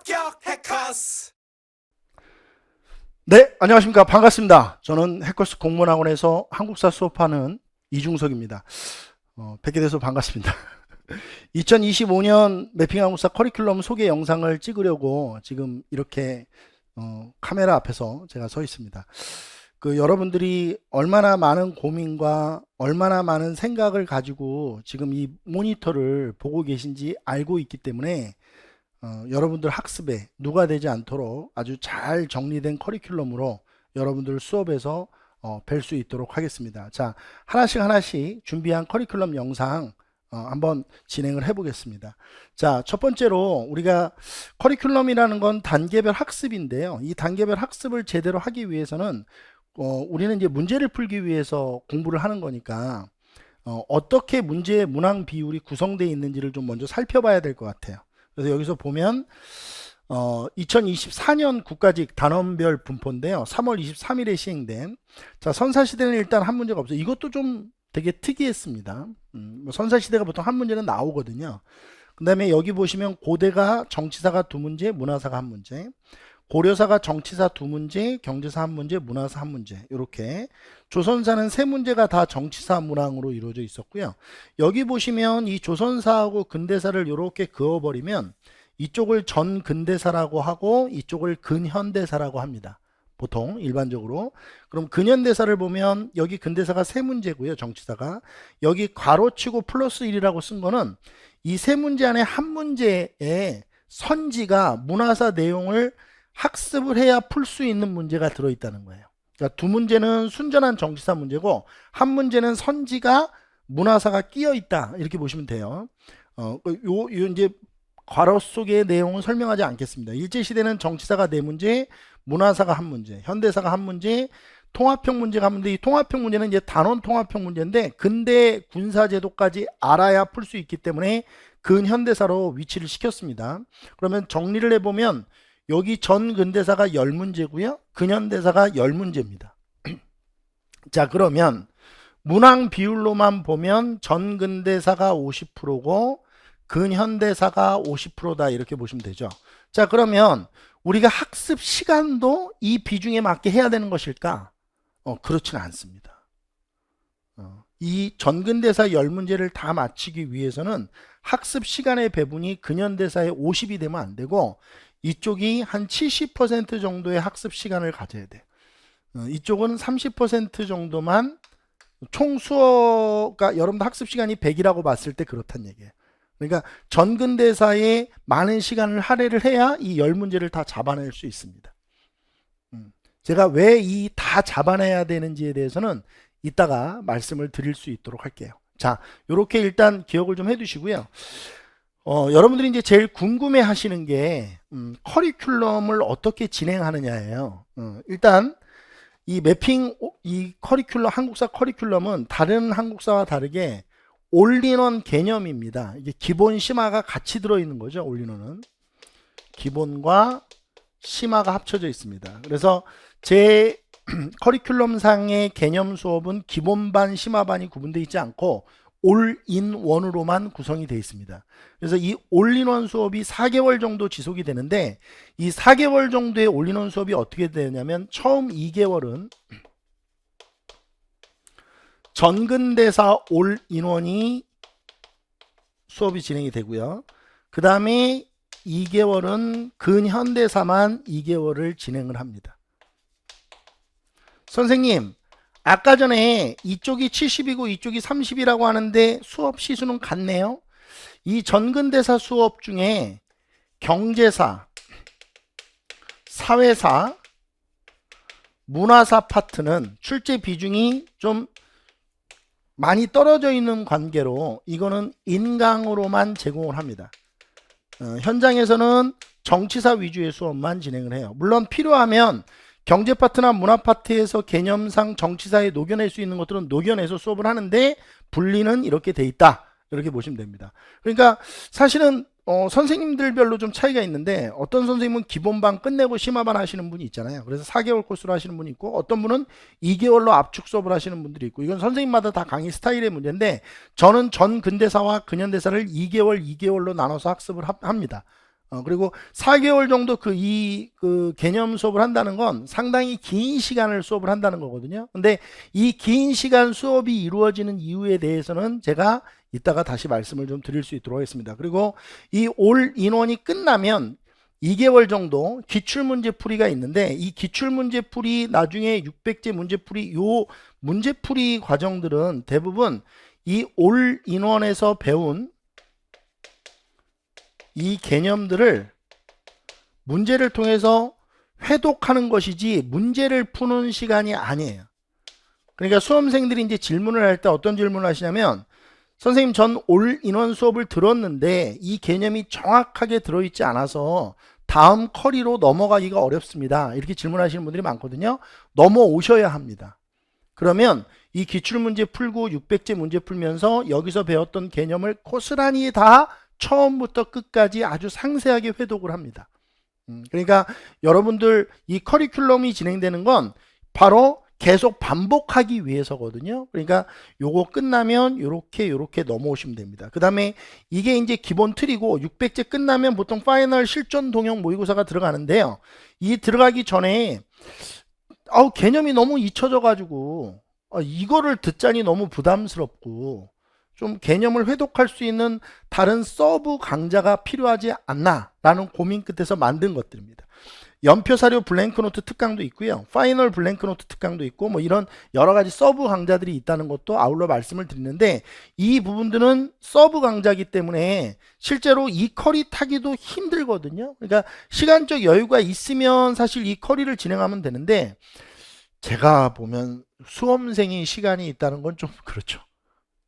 합격 해커스. 네, 안녕하십니까. 반갑습니다. 저는 해커스 공무원학원에서 한국사 수업하는 이중석입니다. 뵙게 돼서 반갑습니다. 2025년 매핑 한국사 커리큘럼 소개 영상을 찍으려고 지금 이렇게 카메라 앞에서 제가 서 있습니다. 여러분들이 얼마나 많은 고민과 얼마나 많은 생각을 가지고 지금 이 모니터를 보고 계신지 알고 있기 때문에 여러분들 학습에 누가 되지 않도록 아주 잘 정리된 커리큘럼으로 여러분들 수업에서 뵐 수 있도록 하겠습니다. 자, 하나씩 준비한 커리큘럼 영상 한번 진행을 해 보겠습니다. 자, 첫 번째로 우리가 커리큘럼이라는 건 단계별 학습인데요. 이 단계별 학습을 제대로 하기 위해서는 우리는 이제 문제를 풀기 위해서 공부를 하는 거니까 어떻게 문제의 문항 비율이 구성되어 있는지를 좀 먼저 살펴봐야 될 것 같아요. 그래서 여기서 보면 2024년 국가직 단원별 분포인데요. 3월 23일에 시행된, 자, 선사시대는 일단 한 문제가 없어요. 이것도 좀 되게 특이했습니다. 선사시대가 보통 한 문제는 나오거든요. 그 다음에 여기 보시면 고대가 정치사가 2문제, 문화사가 1문제, 고려사가 정치사 2문제, 경제사 1문제, 문화사 1문제, 이렇게 조선사는 3문제가 다 정치사 문항으로 이루어져 있었고요. 여기 보시면 이 조선사하고 근대사를 이렇게 그어버리면 이쪽을 전근대사라고 하고 이쪽을 근현대사라고 합니다. 보통 일반적으로. 그럼 근현대사를 보면 여기 근대사가 3문제고요. 정치사가. 여기 괄호치고 플러스 1이라고 쓴 거는 이 3문제 안에 한 문제에 선지가 문화사 내용을 학습을 해야 풀 수 있는 문제가 들어있다는 거예요. 그러니까 2문제는 순전한 정치사 문제고 한 문제는 선지가 문화사가 끼어 있다, 이렇게 보시면 돼요. 이제 괄호 속의 내용은 설명하지 않겠습니다. 일제시대는 정치사가 4문제, 문화사가 1문제, 현대사가 1문제, 통합형 문제가 1문제. 이 통합형 문제는 이제 단원 통합형 문제인데 근대 군사제도까지 알아야 풀 수 있기 때문에 근현대사로 위치를 시켰습니다. 그러면 정리를 해보면 여기 전근대사가 10문제고요. 근현대사가 10문제입니다. 자, 그러면 문항 비율로만 보면 전근대사가 50%고 근현대사가 50%다, 이렇게 보시면 되죠. 자, 그러면 우리가 학습 시간도 이 비중에 맞게 해야 되는 것일까? 그렇지는 않습니다. 이 전근대사 10문제를 다 마치기 위해서는 학습 시간의 배분이 근현대사의 50이 되면 안 되고 이쪽이 한 70% 정도의 학습 시간을 가져야 돼요. 이쪽은 30% 정도만, 총 수어가 여러분들 학습 시간이 100이라고 봤을 때 그렇단 얘기예요. 그러니까 전근대사에 많은 시간을 할애를 해야 이 10문제를 다 잡아낼 수 있습니다. 제가 왜 이 다 잡아내야 되는지에 대해서는 이따가 말씀을 드릴 수 있도록 할게요. 자, 요렇게 일단 기억을 좀 해두시고요. 여러분들이 이제 제일 궁금해 하시는 게 커리큘럼을 어떻게 진행하느냐예요. 일단 이 매핑, 이 커리큘럼, 한국사 커리큘럼은 다른 한국사와 다르게 올인원 개념입니다. 이게 기본 심화가 같이 들어있는 거죠. 올인원은 기본과 심화가 합쳐져 있습니다. 그래서 제 커리큘럼상의 개념 수업은 기본반, 심화반이 구분되어 있지 않고 올인원으로만 구성이 되어 있습니다. 그래서 이 올인원 수업이 4개월 정도 지속이 되는데 이 4개월 정도의 올인원 수업이 어떻게 되냐면 처음 2개월은 전근대사 올인원이 수업이 진행이 되고요. 그 다음에 2개월은 근현대사만 2개월을 진행을 합니다. 선생님, 아까 전에 이쪽이 70이고 이쪽이 30이라고 하는데 수업 시수는 같네요. 이 전근대사 수업 중에 경제사, 사회사, 문화사 파트는 출제 비중이 좀 많이 떨어져 있는 관계로 이거는 인강으로만 제공을 합니다. 현장에서는 정치사 위주의 수업만 진행을 해요. 물론 필요하면 경제 파트나 문화 파트에서 개념상 정치사에 녹여낼 수 있는 것들은 녹여내서 수업을 하는데 분리는 이렇게 돼 있다, 이렇게 보시면 됩니다. 그러니까 사실은 선생님들별로 좀 차이가 있는데 어떤 선생님은 기본반 끝내고 심화반 하시는 분이 있잖아요. 그래서 4개월 코스로 하시는 분이 있고 어떤 분은 2개월로 압축 수업을 하시는 분들이 있고 이건 선생님마다 다 강의 스타일의 문제인데 저는 전 근대사와 근현대사를 2개월로 나눠서 학습을 합니다. 그리고 4개월 정도 그 개념 수업을 한다는 건 상당히 긴 시간을 수업을 한다는 거거든요. 근데 이 긴 시간 수업이 이루어지는 이유에 대해서는 제가 이따가 다시 말씀을 좀 드릴 수 있도록 하겠습니다. 그리고 이 올 인원이 끝나면 2개월 정도 기출문제 풀이가 있는데, 이 기출문제 풀이 나중에 600제 문제 풀이, 요 문제 풀이 과정들은 대부분 이 올 인원에서 배운 이 개념들을 문제를 통해서 회독하는 것이지 문제를 푸는 시간이 아니에요. 그러니까 수험생들이 이제 질문을 할 때 어떤 질문을 하시냐면, 선생님 전 올 인원 수업을 들었는데 이 개념이 정확하게 들어있지 않아서 다음 커리로 넘어가기가 어렵습니다. 이렇게 질문하시는 분들이 많거든요. 넘어오셔야 합니다. 그러면 이 기출문제 풀고 600제 문제 풀면서 여기서 배웠던 개념을 고스란히 다 처음부터 끝까지 아주 상세하게 회독을 합니다. 그러니까 여러분들 이 커리큘럼이 진행되는 건 바로 계속 반복하기 위해서거든요. 그러니까 요거 끝나면 요렇게 넘어오시면 됩니다. 그 다음에 이게 이제 기본 틀이고, 600제 끝나면 보통 파이널 실전 동형 모의고사가 들어가는데요. 이 들어가기 전에 개념이 너무 잊혀져 가지고 이거를 듣자니 너무 부담스럽고 좀 개념을 회독할 수 있는 다른 서브 강좌가 필요하지 않나 라는 고민 끝에서 만든 것들입니다. 연표사료 블랭크노트 특강도 있고요, 파이널 블랭크노트 특강도 있고, 뭐 이런 여러가지 서브 강좌들이 있다는 것도 아울러 말씀을 드리는데, 이 부분들은 서브 강좌이기 때문에 실제로 이 커리 타기도 힘들거든요. 그러니까 시간적 여유가 있으면 사실 이 커리를 진행하면 되는데, 제가 보면 수험생이 시간이 있다는 건 좀 그렇죠.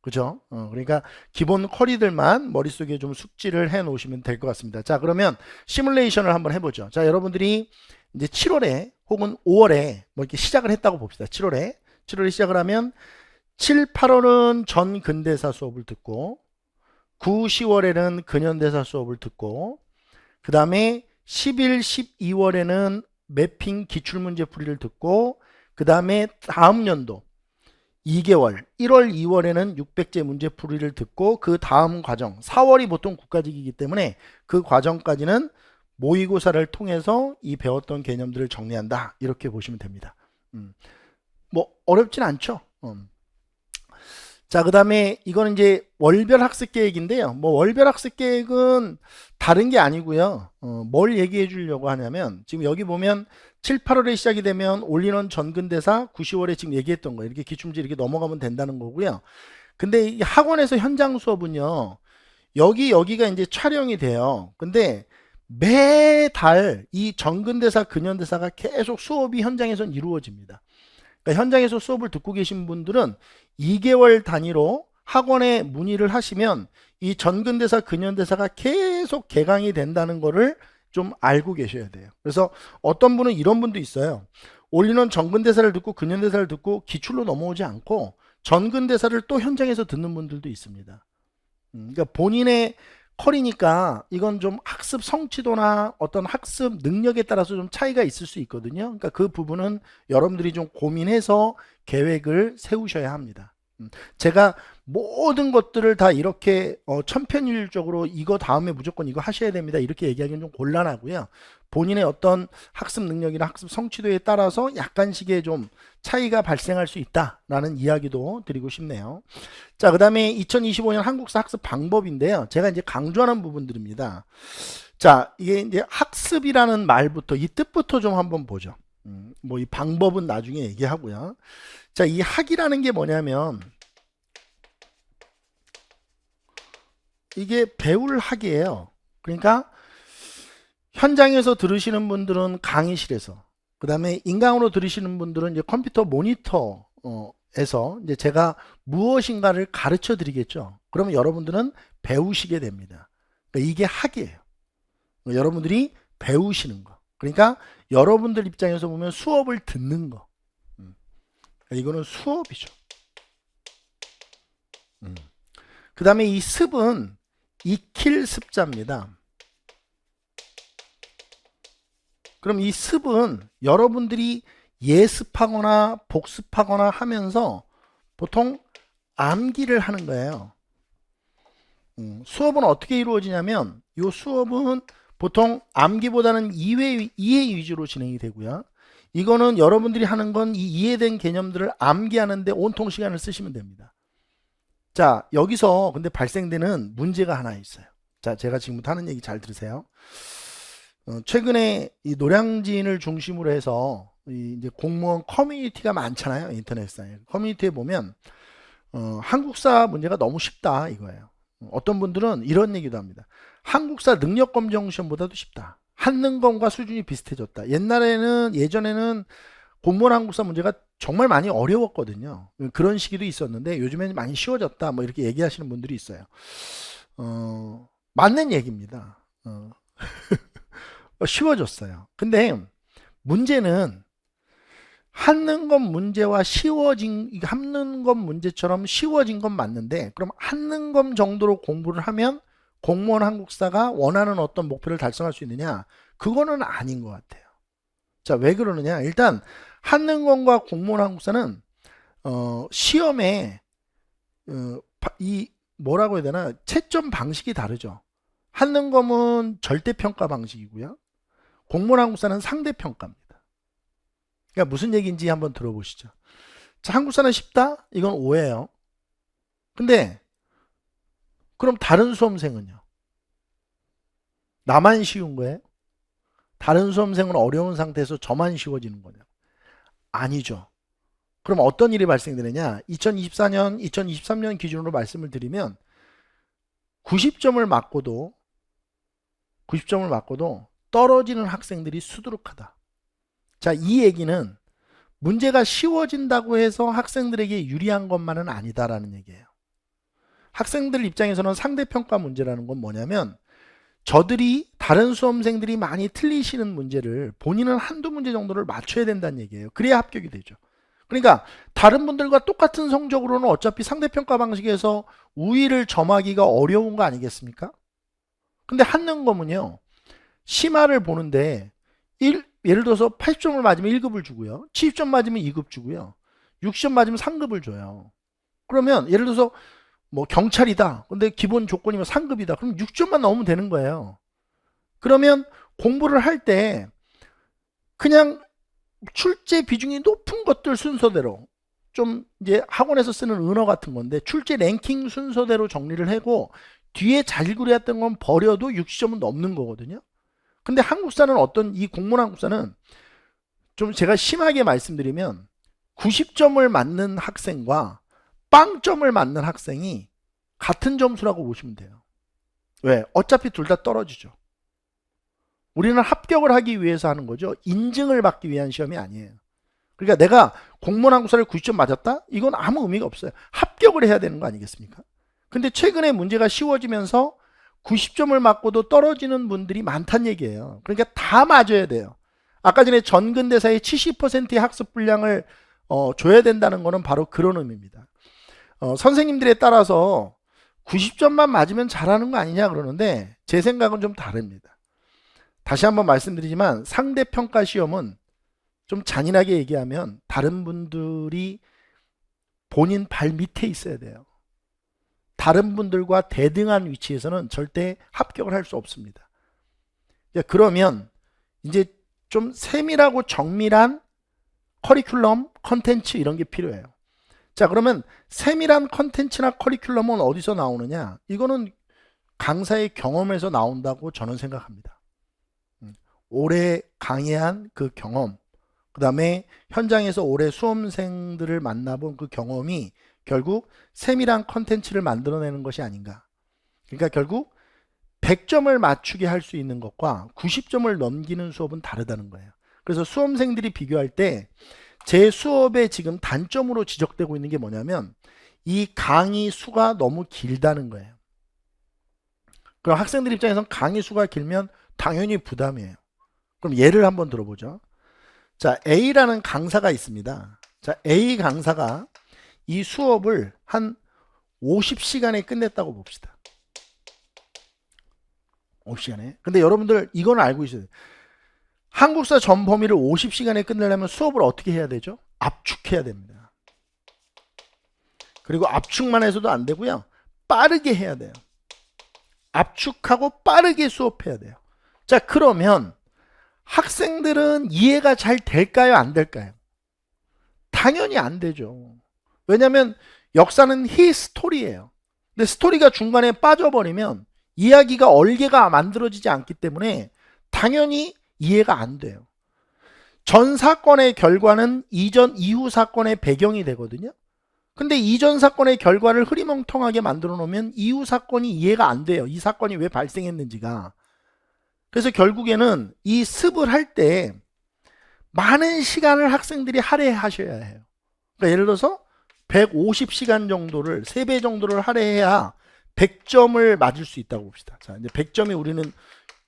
그죠? 그러니까 기본 커리들만 머릿속에 좀 숙지를 해 놓으시면 될 것 같습니다. 자, 그러면 시뮬레이션을 한번 해보죠. 자, 여러분들이 이제 7월에 혹은 5월에 뭐 이렇게 시작을 했다고 봅시다. 7월에 시작을 하면 7, 8월은 전 근대사 수업을 듣고, 9, 10월에는 근현대사 수업을 듣고, 그 다음에 11, 12월에는 매핑 기출문제 풀이를 듣고, 그 다음에 다음 연도 2개월 1월 2월에는 600제 문제 풀이를 듣고, 그 다음 과정 4월이 보통 국가직이기 때문에 그 과정까지는 모의고사를 통해서 이 배웠던 개념들을 정리한다, 이렇게 보시면 됩니다. 뭐 어렵진 않죠. 자, 그 다음에 이거는 이제 월별 학습 계획인데요. 뭐 월별 학습 계획은 다른 게 아니고요. 뭘 얘기해 주려고 하냐면, 지금 여기 보면 7, 8월에 시작이 되면 올인원 전근대사, 9, 10월에 지금 얘기했던 거 이렇게 기출문제 이렇게 넘어가면 된다는 거고요. 근데 이 학원에서 현장 수업은요, 여기가 이제 촬영이 돼요. 근데 매달 이 전근대사, 근현대사가 계속 수업이 현장에서 이루어집니다. 그러니까 현장에서 수업을 듣고 계신 분들은 2개월 단위로 학원에 문의를 하시면 이 전근대사, 근현대사가 계속 개강이 된다는 거를 좀 알고 계셔야 돼요. 그래서 어떤 분은 이런 분도 있어요. 올인원 전근대사를 듣고 근현대사를 듣고 기출로 넘어오지 않고 전근대사를 또 현장에서 듣는 분들도 있습니다. 그러니까 본인의 컬이니까 이건 좀 학습 성취도나 어떤 학습 능력에 따라서 좀 차이가 있을 수 있거든요. 그러니까 그 부분은 여러분들이 좀 고민해서 계획을 세우셔야 합니다. 제가 모든 것들을 다 이렇게 천편일률적으로 이거 다음에 무조건 이거 하셔야 됩니다, 이렇게 얘기하기는 좀 곤란하고요. 본인의 어떤 학습 능력이나 학습 성취도에 따라서 약간씩의 좀 차이가 발생할 수 있다라는 이야기도 드리고 싶네요. 자, 그 다음에 2025년 한국사 학습 방법인데요. 제가 이제 강조하는 부분들입니다. 자, 이게 이제 학습이라는 말부터, 이 뜻부터 좀 한번 보죠. 뭐 이 방법은 나중에 얘기하고요. 자, 이 학이라는 게 뭐냐면, 이게 배울 학이에요. 그러니까 현장에서 들으시는 분들은 강의실에서, 그 다음에 인강으로 들으시는 분들은 이제 컴퓨터 모니터에서 이제 제가 무엇인가를 가르쳐 드리겠죠. 그러면 여러분들은 배우시게 됩니다. 그러니까 이게 학이에요. 여러분들이 배우시는 거. 그러니까 여러분들 입장에서 보면 수업을 듣는 거. 이거는 수업이죠. 그 다음에 이 습은 익힐 습자입니다. 그럼 이 습은 여러분들이 예습하거나 복습하거나 하면서 보통 암기를 하는 거예요. 수업은 어떻게 이루어지냐면, 이 수업은 보통 암기보다는 이해 위주로 진행이 되고요. 이거는 여러분들이 하는 건 이 이해된 개념들을 암기하는데 온통 시간을 쓰시면 됩니다. 자, 여기서 근데 발생되는 문제가 하나 있어요. 자, 제가 지금부터 하는 얘기 잘 들으세요. 최근에 이 노량진을 중심으로 해서 이제 공무원 커뮤니티가 많잖아요. 인터넷상에. 커뮤니티에 보면 한국사 문제가 너무 쉽다 이거예요. 어떤 분들은 이런 얘기도 합니다. 한국사 능력검정 시험보다도 쉽다. 한능검과 수준이 비슷해졌다. 예전에는 공무원 한국사 문제가 정말 많이 어려웠거든요. 그런 시기도 있었는데 요즘에는 많이 쉬워졌다. 뭐 이렇게 얘기하시는 분들이 있어요. 맞는 얘기입니다. 쉬워졌어요. 근데 문제는 한능검 문제처럼 쉬워진 건 맞는데, 그럼 한능검 정도로 공부를 하면 공무원 한국사가 원하는 어떤 목표를 달성할 수 있느냐? 그거는 아닌 것 같아요. 자, 왜 그러느냐? 일단 한능검과 공무원 한국사는 시험에 이 뭐라고 해야 되나? 채점 방식이 다르죠. 한능검은 절대평가 방식이고요. 공무원 한국사는 상대평가입니다. 그러니까 무슨 얘기인지 한번 들어보시죠. 자, 한국사는 쉽다? 이건 오해예요. 근데 그럼 다른 수험생은요? 나만 쉬운 거예요? 다른 수험생은 어려운 상태에서 저만 쉬워지는 거냐? 아니죠. 그럼 어떤 일이 발생되느냐? 2024년, 2023년 기준으로 말씀을 드리면 90점을 맞고도 떨어지는 학생들이 수두룩하다. 자, 이 얘기는 문제가 쉬워진다고 해서 학생들에게 유리한 것만은 아니다라는 얘기예요. 학생들 입장에서는 상대평가 문제라는 건 뭐냐면, 다른 수험생들이 많이 틀리시는 문제를 본인은 한두 문제 정도를 맞춰야 된다는 얘기예요. 그래야 합격이 되죠. 그러니까 다른 분들과 똑같은 성적으로는 어차피 상대평가 방식에서 우위를 점하기가 어려운 거 아니겠습니까? 근데 한능검은요, 심화를 보는데 예를 들어서 80점을 맞으면 1급을 주고요. 70점 맞으면 2급 주고요. 60점 맞으면 3급을 줘요. 그러면 예를 들어서 뭐 경찰이다. 근데 기본 조건이면 3급이다. 그럼 6점만 넣으면 되는 거예요. 그러면 공부를 할 때 그냥 출제 비중이 높은 것들 순서대로, 좀 이제 학원에서 쓰는 은어 같은 건데 출제 랭킹 순서대로 정리를 하고 뒤에 잘 그렸던 건 버려도 60점은 넘는 거거든요. 근데 이 공무원 한국사는 좀 제가 심하게 말씀드리면 90점을 맞는 학생과 빵점을 맞는 학생이 같은 점수라고 보시면 돼요. 왜? 어차피 둘 다 떨어지죠. 우리는 합격을 하기 위해서 하는 거죠. 인증을 받기 위한 시험이 아니에요. 그러니까 내가 공무원 한국사를 90점 맞았다? 이건 아무 의미가 없어요. 합격을 해야 되는 거 아니겠습니까? 근데 최근에 문제가 쉬워지면서 90점을 맞고도 떨어지는 분들이 많다는 얘기예요. 그러니까 다 맞아야 돼요. 아까 전에 전근대사의 70%의 학습 분량을 줘야 된다는 거는 바로 그런 의미입니다. 선생님들에 따라서 90점만 맞으면 잘하는 거 아니냐 그러는데 제 생각은 좀 다릅니다. 다시 한번 말씀드리지만 상대평가 시험은 좀 잔인하게 얘기하면 다른 분들이 본인 발 밑에 있어야 돼요. 다른 분들과 대등한 위치에서는 절대 합격을 할 수 없습니다. 그러면 이제 좀 세밀하고 정밀한 커리큘럼, 컨텐츠 이런 게 필요해요. 자, 그러면 세밀한 컨텐츠나 커리큘럼은 어디서 나오느냐? 이거는 강사의 경험에서 나온다고 저는 생각합니다. 오래 강의한 그 경험, 그 다음에 현장에서 오래 수험생들을 만나본 그 경험이 결국 세밀한 컨텐츠를 만들어내는 것이 아닌가. 그러니까 결국 100점을 맞추게 할 수 있는 것과 90점을 넘기는 수업은 다르다는 거예요. 그래서 수험생들이 비교할 때 제 수업에 지금 단점으로 지적되고 있는 게 뭐냐면 이 강의 수가 너무 길다는 거예요. 그럼 학생들 입장에서는 강의 수가 길면 당연히 부담이에요. 그럼 예를 한번 들어보죠. 자, A라는 강사가 있습니다. 자, A 강사가 이 수업을 한 50시간에 끝냈다고 봅시다. 50시간에. 근데 여러분들 이건 알고 있어야 돼요. 한국사 전 범위를 50시간에 끝내려면 수업을 어떻게 해야 되죠? 압축해야 됩니다. 그리고 압축만 해서도 안 되고요. 빠르게 해야 돼요. 압축하고 빠르게 수업해야 돼요. 자, 그러면 학생들은 이해가 잘 될까요? 안 될까요? 당연히 안 되죠. 왜냐하면 역사는 히스토리예요. 근데 스토리가 중간에 빠져버리면 이야기가 얼개가 만들어지지 않기 때문에 당연히 이해가 안 돼요. 전 사건의 결과는 이전 이후 사건의 배경이 되거든요. 근데 이전 사건의 결과를 흐리멍텅하게 만들어 놓으면 이후 사건이 이해가 안 돼요. 이 사건이 왜 발생했는지가. 그래서 결국에는 이 습을 할 때 많은 시간을 학생들이 할애하셔야 해요. 그러니까 예를 들어서 150시간 정도를 3배 정도를 할애해야 100점을 맞을 수 있다고 봅시다. 자, 이제 100점이 우리는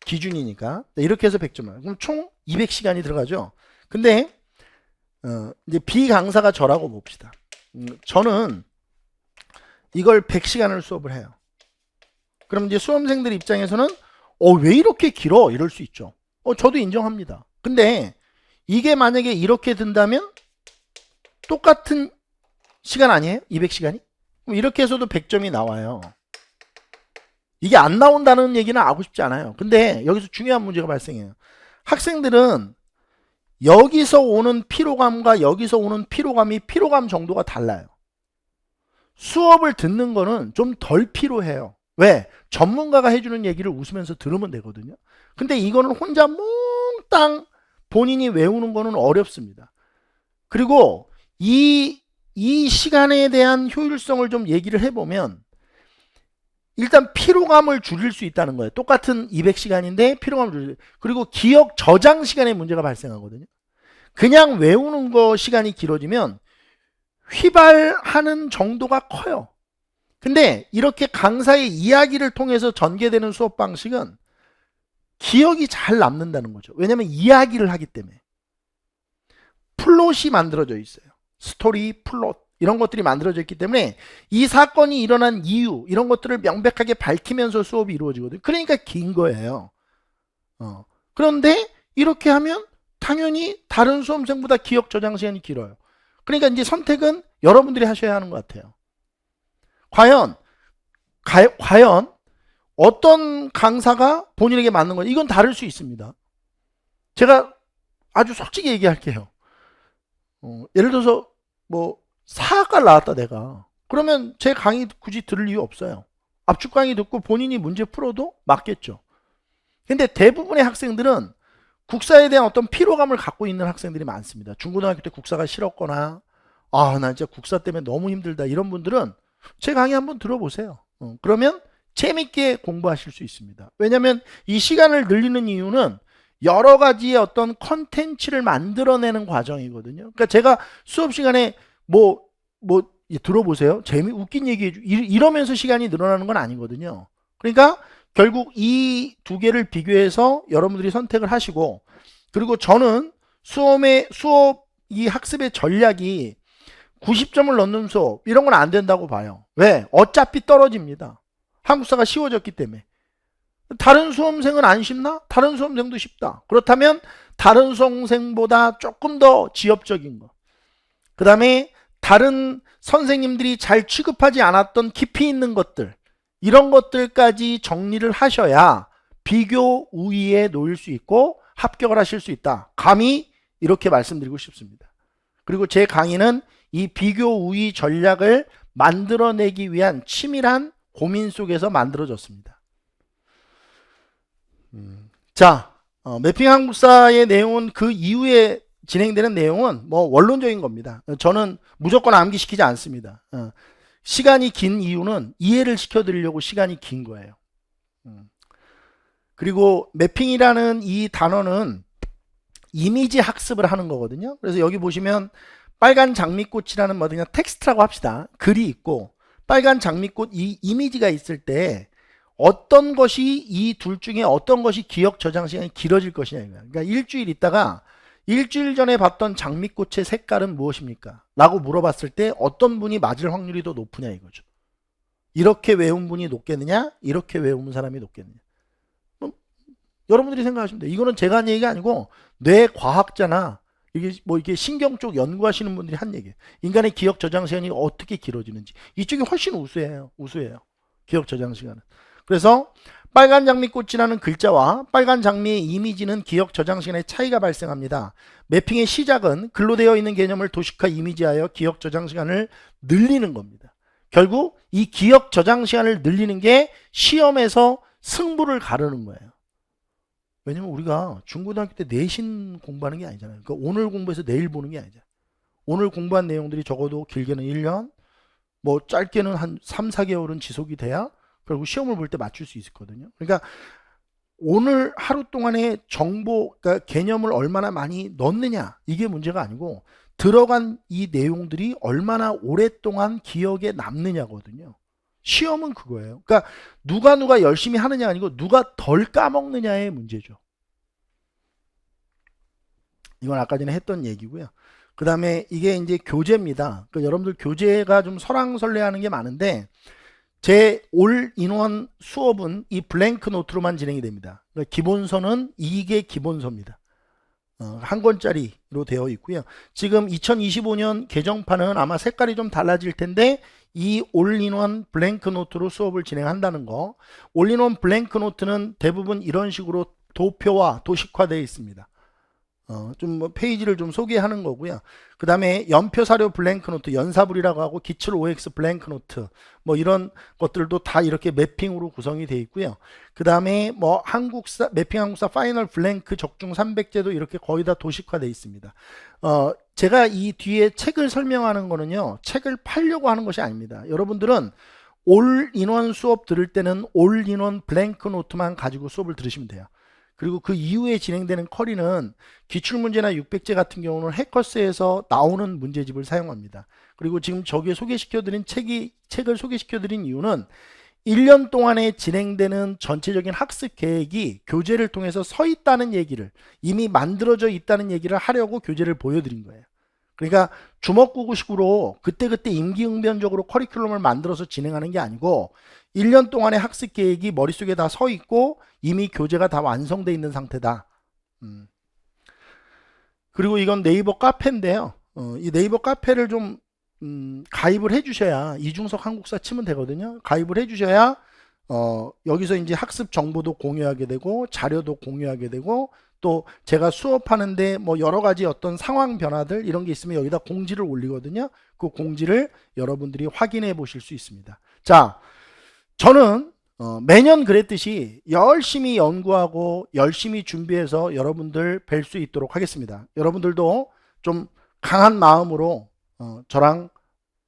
기준이니까 이렇게 해서 100점. 그럼 총 200시간이 들어가죠. 근데 이제 비강사가 저라고 봅시다. 저는 이걸 100시간을 수업을 해요. 그럼 이제 수험생들 입장에서는 왜 이렇게 길어? 이럴 수 있죠. 저도 인정합니다. 근데 이게 만약에 이렇게 든다면 똑같은 시간 아니에요? 200시간이? 그럼 이렇게 해서도 100점이 나와요. 이게 안 나온다는 얘기는 하고 싶지 않아요. 근데 여기서 중요한 문제가 발생해요. 학생들은 여기서 오는 피로감과 여기서 오는 피로감이 피로감 정도가 달라요. 수업을 듣는 거는 좀 덜 피로해요. 왜? 전문가가 해주는 얘기를 웃으면서 들으면 되거든요. 근데 이거는 혼자 몽땅 본인이 외우는 거는 어렵습니다. 그리고 이 시간에 대한 효율성을 좀 얘기를 해보면 일단 피로감을 줄일 수 있다는 거예요. 똑같은 200시간인데 피로감을 줄일. 그리고 기억 저장 시간에 문제가 발생하거든요. 그냥 외우는 거 시간이 길어지면 휘발하는 정도가 커요. 근데 이렇게 강사의 이야기를 통해서 전개되는 수업 방식은 기억이 잘 남는다는 거죠. 왜냐하면 이야기를 하기 때문에. 플롯이 만들어져 있어요. 스토리, 플롯 이런 것들이 만들어져 있기 때문에 이 사건이 일어난 이유 이런 것들을 명백하게 밝히면서 수업이 이루어지거든요. 그러니까 긴 거예요. 그런데 이렇게 하면 당연히 다른 수험생보다 기억 저장 시간이 길어요. 그러니까 이제 선택은 여러분들이 하셔야 하는 것 같아요. 과연 어떤 강사가 본인에게 맞는 거예요? 이건 다를 수 있습니다. 제가 아주 솔직히 얘기할게요. 예를 들어서 뭐 사학과를 나왔다 내가. 그러면 제 강의 굳이 들을 이유 없어요. 압축 강의 듣고 본인이 문제 풀어도 맞겠죠. 근데 대부분의 학생들은 국사에 대한 어떤 피로감을 갖고 있는 학생들이 많습니다. 중고등학교 때 국사가 싫었거나 나 진짜 국사 때문에 너무 힘들다 이런 분들은 제 강의 한번 들어보세요. 그러면 재밌게 공부하실 수 있습니다. 왜냐하면 이 시간을 늘리는 이유는 여러 가지의 어떤 컨텐츠를 만들어내는 과정이거든요. 그러니까 제가 수업 시간에 들어보세요. 웃긴 얘기 해주 이러면서 시간이 늘어나는 건 아니거든요. 그러니까 결국 이 두 개를 비교해서 여러분들이 선택을 하시고, 그리고 저는 수업 이 학습의 전략이 90점을 넣는 수업 이런 건 안 된다고 봐요. 왜? 어차피 떨어집니다. 한국사가 쉬워졌기 때문에. 다른 수험생은 안 쉽나? 다른 수험생도 쉽다. 그렇다면 다른 수험생보다 조금 더 지엽적인 거. 그 다음에 다른 선생님들이 잘 취급하지 않았던 깊이 있는 것들, 이런 것들까지 정리를 하셔야 비교 우위에 놓일 수 있고 합격을 하실 수 있다. 감히 이렇게 말씀드리고 싶습니다. 그리고 제 강의는 이 비교 우위 전략을 만들어내기 위한 치밀한 고민 속에서 만들어졌습니다. 자, 매핑 한국사의 내용은 그 이후에 진행되는 내용은 원론적인 겁니다. 저는 무조건 암기시키지 않습니다. 시간이 긴 이유는 이해를 시켜드리려고 시간이 긴 거예요. 그리고 매핑이라는 이 단어는 이미지 학습을 하는 거거든요. 그래서 여기 보시면 빨간 장미꽃이라는 그냥 텍스트라고 합시다. 글이 있고 빨간 장미꽃 이 이미지가 있을 때 어떤 것이 이 둘 중에 어떤 것이 기억 저장 시간이 길어질 것이냐. 그러니까 일주일 있다가 일주일 전에 봤던 장미꽃의 색깔은 무엇입니까? 라고 물어봤을 때 어떤 분이 맞을 확률이 더 높으냐 이거죠. 이렇게 외운 분이 높겠느냐? 이렇게 외운 사람이 높겠느냐? 여러분들이 생각하시면 돼요. 이거는 제가 한 얘기가 아니고 뇌과학자나 이게 신경 쪽 연구하시는 분들이 한 얘기예요. 인간의 기억 저장 시간이 어떻게 길어지는지. 이쪽이 훨씬 우수해요. 기억 저장 시간은. 그래서 빨간 장미꽃이라는 글자와 빨간 장미의 이미지는 기억 저장 시간에 차이가 발생합니다. 매핑의 시작은 글로 되어 있는 개념을 도식화 이미지하여 기억 저장 시간을 늘리는 겁니다. 결국 이 기억 저장 시간을 늘리는 게 시험에서 승부를 가르는 거예요. 왜냐면 우리가 중고등학교 때 내신 공부하는 게 아니잖아요. 그러니까 오늘 공부해서 내일 보는 게 아니잖아요. 오늘 공부한 내용들이 적어도 길게는 1년, 뭐 짧게는 한 3, 4개월은 지속이 돼야 결국 시험을 볼 때 맞출 수 있거든요. 그러니까 오늘 하루 동안의 정보, 그러니까 개념을 얼마나 많이 넣느냐, 이게 문제가 아니고 들어간 이 내용들이 얼마나 오랫동안 기억에 남느냐거든요. 시험은 그거예요. 그러니까 누가 열심히 하느냐 아니고 누가 덜 까먹느냐의 문제죠. 이건 아까 전에 했던 얘기고요. 그 다음에 이게 이제 교재입니다. 그러니까 여러분들 교재가 좀 설왕설래하는 게 많은데 제 올인원 수업은 이 블랭크 노트로만 진행이 됩니다. 그러니까 기본서는 이게 기본서입니다. 한 권짜리로 되어 있고요. 지금 2025년 개정판은 아마 색깔이 좀 달라질 텐데 이 올인원 블랭크 노트로 수업을 진행한다는 거. 올인원 블랭크 노트는 대부분 이런 식으로 도표와 도식화되어 있습니다. 좀 뭐 페이지를 좀 소개하는 거고요. 그 다음에 연표 사료 블랭크 노트, 연사불이라고 하고 기출 OX 블랭크 노트, 뭐 이런 것들도 다 이렇게 매핑으로 구성이 되어 있고요. 그 다음에 뭐 한국사, 매핑 한국사 파이널 블랭크 적중 300제도 이렇게 거의 다 도식화되어 있습니다. 제가 이 뒤에 책을 설명하는 거는요, 책을 팔려고 하는 것이 아닙니다. 여러분들은 올인원 수업 들을 때는 올인원 블랭크 노트만 가지고 수업을 들으시면 돼요. 그리고 그 이후에 진행되는 커리는 기출문제나 600제 같은 경우는 해커스에서 나오는 문제집을 사용합니다. 그리고 지금 저기에 소개시켜드린 책을 소개시켜드린 이유는 1년 동안에 진행되는 전체적인 학습 계획이 교재를 통해서 서 있다는 얘기를, 이미 만들어져 있다는 얘기를 하려고 교재를 보여드린 거예요. 그러니까 주먹구구식으로 그때그때 임기응변적으로 커리큘럼을 만들어서 진행하는 게 아니고 1년 동안의 학습 계획이 머릿속에 다 서 있고 이미 교재가 다 완성되어 있는 상태다. 그리고 이건 네이버 카페인데요. 이 네이버 카페를 좀 가입을 해주셔야, 이중석 한국사 치면 되거든요. 가입을 해주셔야 여기서 이제 학습 정보도 공유하게 되고 자료도 공유하게 되고 또 제가 수업하는데 뭐 여러 가지 어떤 상황 변화들 이런 게 있으면 여기다 공지를 올리거든요. 그 공지를 여러분들이 확인해 보실 수 있습니다. 자, 저는 매년 그랬듯이 열심히 연구하고 열심히 준비해서 여러분들 뵐 수 있도록 하겠습니다. 여러분들도 좀 강한 마음으로 저랑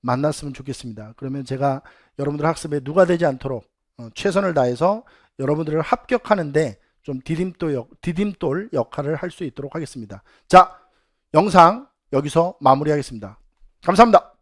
만났으면 좋겠습니다. 그러면 제가 여러분들 학습에 누가 되지 않도록 최선을 다해서 여러분들을 합격하는데 좀 디딤돌 역할을 할 수 있도록 하겠습니다. 자, 영상 여기서 마무리하겠습니다. 감사합니다.